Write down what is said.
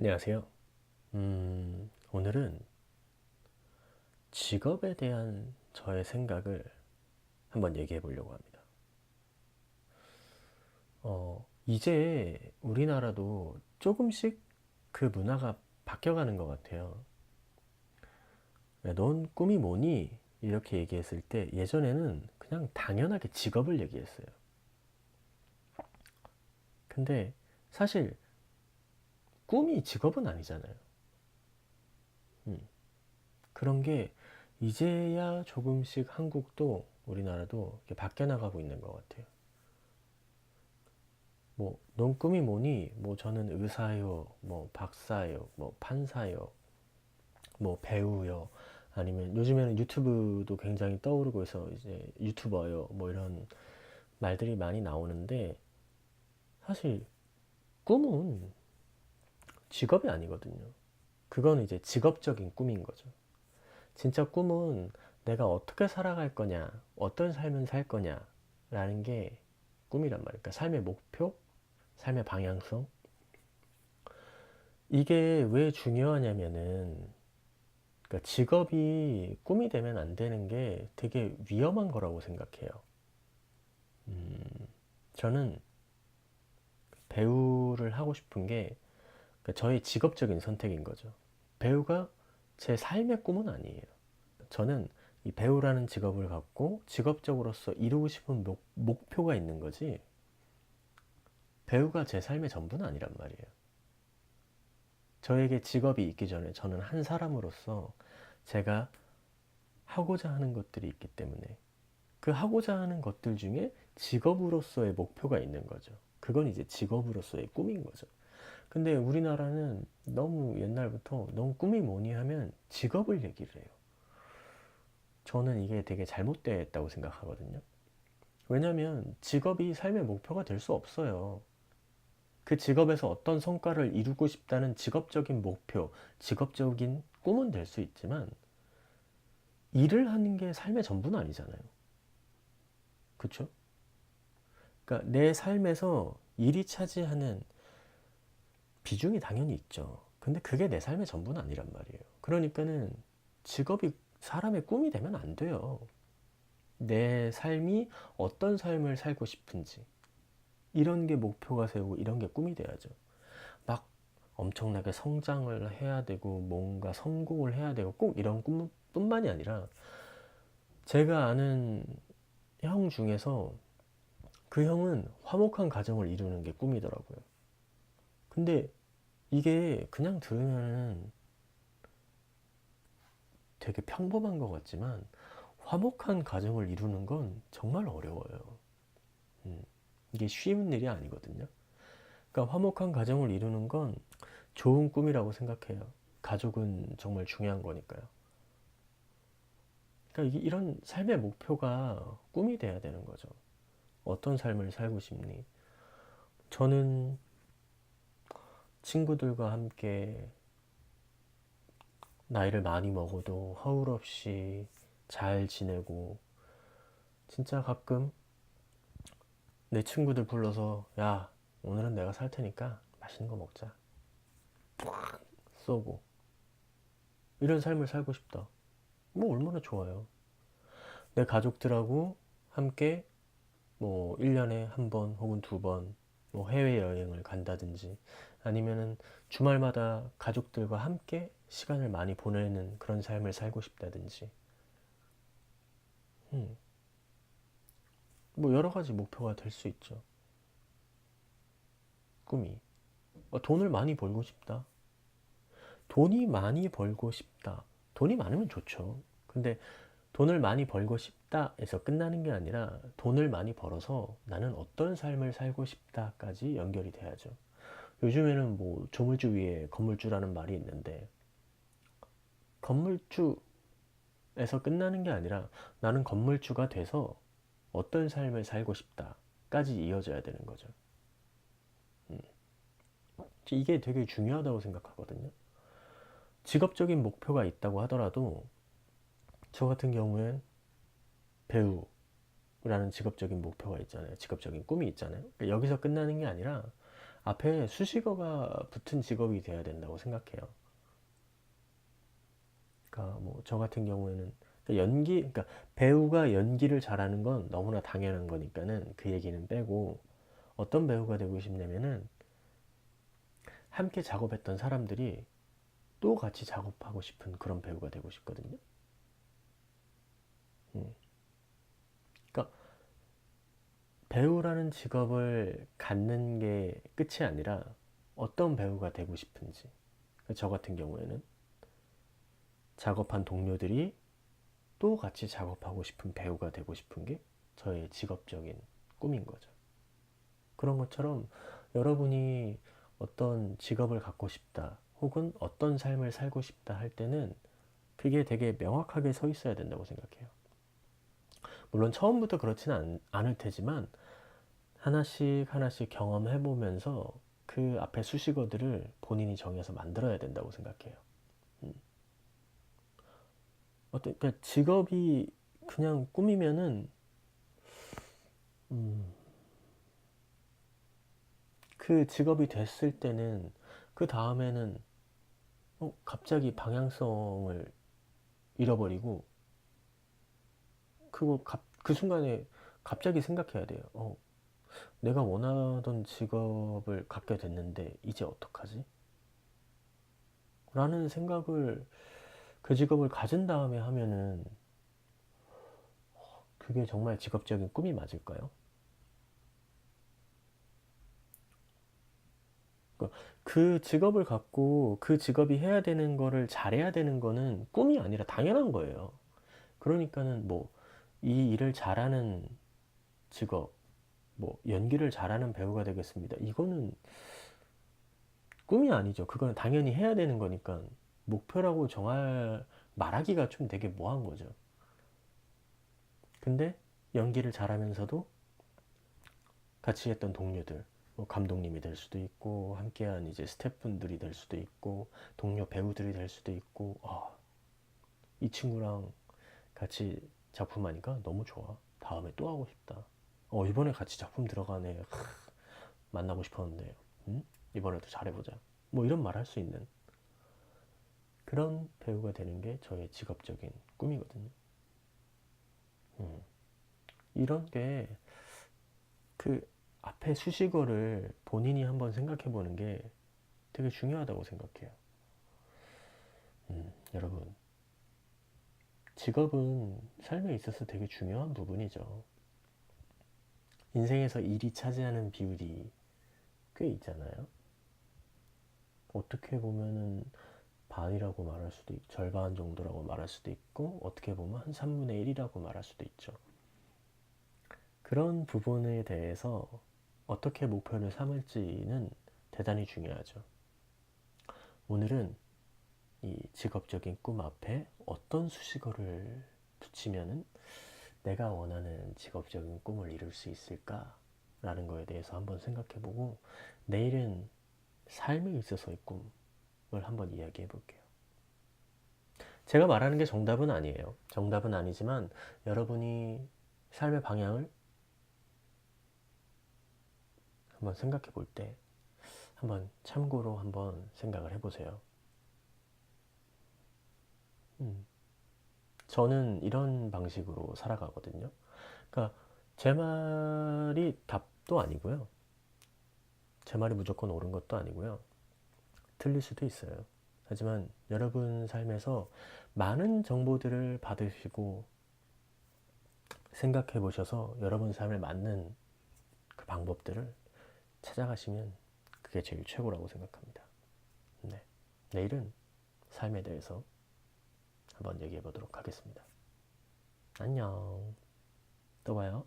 안녕하세요. 오늘은 직업에 대한 저의 생각을 한번 얘기해 보려고 합니다. 이제 우리나라도 조금씩 그 문화가 바뀌어가는 것 같아요. 야, 넌 꿈이 뭐니? 이렇게 얘기했을 때 예전에는 그냥 당연하게 직업을 얘기했어요. 근데 사실 꿈이 직업은 아니잖아요. 음, 그런 게 이제야 조금씩 한국도 우리나라도 이렇게 바뀌어 나가고 있는 것 같아요. 뭐, 넌 꿈이 뭐니? 뭐, 저는 의사요, 뭐, 박사요, 뭐, 판사요, 뭐, 배우요. 아니면 요즘에는 유튜브도 굉장히 떠오르고 해서 이제 유튜버요, 뭐, 이런 말들이 많이 나오는데, 사실 꿈은 직업이 아니거든요. 그건 이제 직업적인 꿈인 거죠. 진짜 꿈은 내가 어떻게 살아갈 거냐, 어떤 삶을 살 거냐, 라는 게 꿈이란 말이에요. 그러니까 삶의 목표, 삶의 방향성. 이게 왜 중요하냐면은, 그러니까 직업이 꿈이 되면 안 되는 게 되게 위험한 거라고 생각해요. 저는 배우를 하고 싶은 게 그러니까 저의 직업적인 선택인 거죠. 배우가 제 삶의 꿈은 아니에요. 저는 이 배우라는 직업을 갖고 직업적으로서 이루고 싶은 목표가 있는 거지 배우가 제 삶의 전부는 아니란 말이에요. 저에게 직업이 있기 전에 저는 한 사람으로서 제가 하고자 하는 것들이 있기 때문에 그 하고자 하는 것들 중에 직업으로서의 목표가 있는 거죠. 그건 이제 직업으로서의 꿈인 거죠. 근데 우리나라는 너무 옛날부터 너무 꿈이 뭐니 하면 직업을 얘기를 해요. 저는 이게 되게 잘못됐다고 생각하거든요. 왜냐면 직업이 삶의 목표가 될 수 없어요. 그 직업에서 어떤 성과를 이루고 싶다는 직업적인 목표, 직업적인 꿈은 될 수 있지만 일을 하는 게 삶의 전부는 아니잖아요. 그쵸? 그러니까 내 삶에서 일이 차지하는 비중이 당연히 있죠. 근데 그게 내 삶의 전부는 아니란 말이에요. 그러니까는 직업이 사람의 꿈이 되면 안 돼요. 내 삶이 어떤 삶을 살고 싶은지 이런 게 목표가 세우고 이런 게 꿈이 돼야죠. 막 엄청나게 성장을 해야 되고 뭔가 성공을 해야 되고 꼭 이런 꿈뿐만이 아니라 제가 아는 형 중에서 그 형은 화목한 가정을 이루는 게 꿈이더라고요. 근데 이게 그냥 들으면은 되게 평범한 것 같지만 화목한 가정을 이루는 건 정말 어려워요. 음, 이게 쉬운 일이 아니거든요. 그러니까 화목한 가정을 이루는 건 좋은 꿈이라고 생각해요. 가족은 정말 중요한 거니까요. 그러니까 이런 삶의 목표가 꿈이 돼야 되는 거죠. 어떤 삶을 살고 싶니? 저는 친구들과 함께 나이를 많이 먹어도 허울 없이 잘 지내고 진짜 가끔 내 친구들 불러서 야, 오늘은 내가 살 테니까 맛있는 거 먹자. 쏘고 이런 삶을 살고 싶다. 뭐 얼마나 좋아요. 내 가족들하고 함께 뭐 1년에 한 번 혹은 두 번 뭐 해외여행을 간다든지 아니면은 주말마다 가족들과 함께 시간을 많이 보내는 그런 삶을 살고 싶다든지 음, 뭐 여러 가지 목표가 될 수 있죠. 꿈이. 돈을 많이 벌고 싶다. 돈이 많이 벌고 싶다. 돈이 많으면 좋죠. 근데 돈을 많이 벌고 싶다에서 끝나는 게 아니라 돈을 많이 벌어서 나는 어떤 삶을 살고 싶다까지 연결이 돼야죠. 요즘에는 뭐 조물주 위에 건물주라는 말이 있는데 건물주에서 끝나는 게 아니라 나는 건물주가 돼서 어떤 삶을 살고 싶다까지 이어져야 되는 거죠. 이게 되게 중요하다고 생각하거든요. 직업적인 목표가 있다고 하더라도 저 같은 경우엔 배우라는 직업적인 목표가 있잖아요. 직업적인 꿈이 있잖아요. 그러니까 여기서 끝나는 게 아니라 앞에 수식어가 붙은 직업이 돼야 된다고 생각해요. 그러니까 뭐 저 같은 경우에는 그러니까 배우가 연기를 잘하는 건 너무나 당연한 거니까는 그 얘기는 빼고, 어떤 배우가 되고 싶냐면은 함께 작업했던 사람들이 또 같이 작업하고 싶은 그런 배우가 되고 싶거든요. 음. 그러니까 배우라는 직업을 갖는 게 끝이 아니라 어떤 배우가 되고 싶은지. 그러니까 저 같은 경우에는 작업한 동료들이 또 같이 작업하고 싶은 배우가 되고 싶은 게 저의 직업적인 꿈인 거죠. 그런 것처럼 여러분이 어떤 직업을 갖고 싶다, 혹은 어떤 삶을 살고 싶다 할 때는 그게 되게 명확하게 서 있어야 된다고 생각해요. 물론 처음부터 그렇지는 않을 테지만 하나씩 하나씩 경험해 보면서 그 앞에 수식어들을 본인이 정해서 만들어야 된다고 생각해요. 그러니까 직업이 그냥 꿈이면은 그 직업이 됐을 때는 그 다음에는 갑자기 방향성을 잃어버리고, 그 순간에 갑자기 생각해야 돼요. 내가 원하던 직업을 갖게 됐는데 이제 어떡하지? 라는 생각을, 그 직업을 가진 다음에 하면은 그게 정말 직업적인 꿈이 맞을까요? 그러니까 그 직업을 갖고 그 직업이 해야 되는 거를 잘해야 되는 거는 꿈이 아니라 당연한 거예요. 그러니까는 뭐 이 일을 잘하는 직업, 뭐 연기를 잘하는 배우가 되겠습니다, 이거는 꿈이 아니죠. 그건 당연히 해야 되는 거니까 목표라고 말하기가 좀 되게 뭐한 거죠. 근데 연기를 잘하면서도 같이 했던 동료들, 뭐 감독님이 될 수도 있고 함께한 이제 스태프분들이 될 수도 있고 동료 배우들이 될 수도 있고, 이 친구랑 같이 작품하니까 너무 좋아, 다음에 또 하고 싶다, 이번에 같이 작품 들어가네, 만나고 싶었는데 응? 이번에도 잘해보자, 뭐 이런 말 할 수 있는 그런 배우가 되는 게 저의 직업적인 꿈이거든요. 음. 이런 게 그 앞에 수식어를 본인이 한번 생각해 보는 게 되게 중요하다고 생각해요. 여러분, 직업은 삶에 있어서 되게 중요한 부분이죠. 인생에서 일이 차지하는 비율이 꽤 있잖아요. 어떻게 보면은 반이라고 말할 수도 있고, 절반 정도라고 말할 수도 있고, 어떻게 보면 한 3분의 1이라고 말할 수도 있죠. 그런 부분에 대해서 어떻게 목표를 삼을지는 대단히 중요하죠. 오늘은 이 직업적인 꿈 앞에 어떤 수식어를 붙이면은 내가 원하는 직업적인 꿈을 이룰 수 있을까라는 거에 대해서 한번 생각해보고, 내일은 삶에 있어서의 꿈을 한번 이야기해 볼게요. 제가 말하는 게 정답은 아니에요. 정답은 아니지만 여러분이 삶의 방향을 한번 생각해 볼 때 한번 참고로 한번 생각을 해보세요. 음, 저는 이런 방식으로 살아가거든요. 그러니까 제 말이 답도 아니고요. 제 말이 무조건 옳은 것도 아니고요. 틀릴 수도 있어요. 하지만 여러분 삶에서 많은 정보들을 받으시고 생각해 보셔서 여러분 삶에 맞는 그 방법들을 찾아가시면 그게 제일 최고라고 생각합니다. 네. 내일은 삶에 대해서 한번 얘기해 보도록 하겠습니다. 안녕. 또 봐요.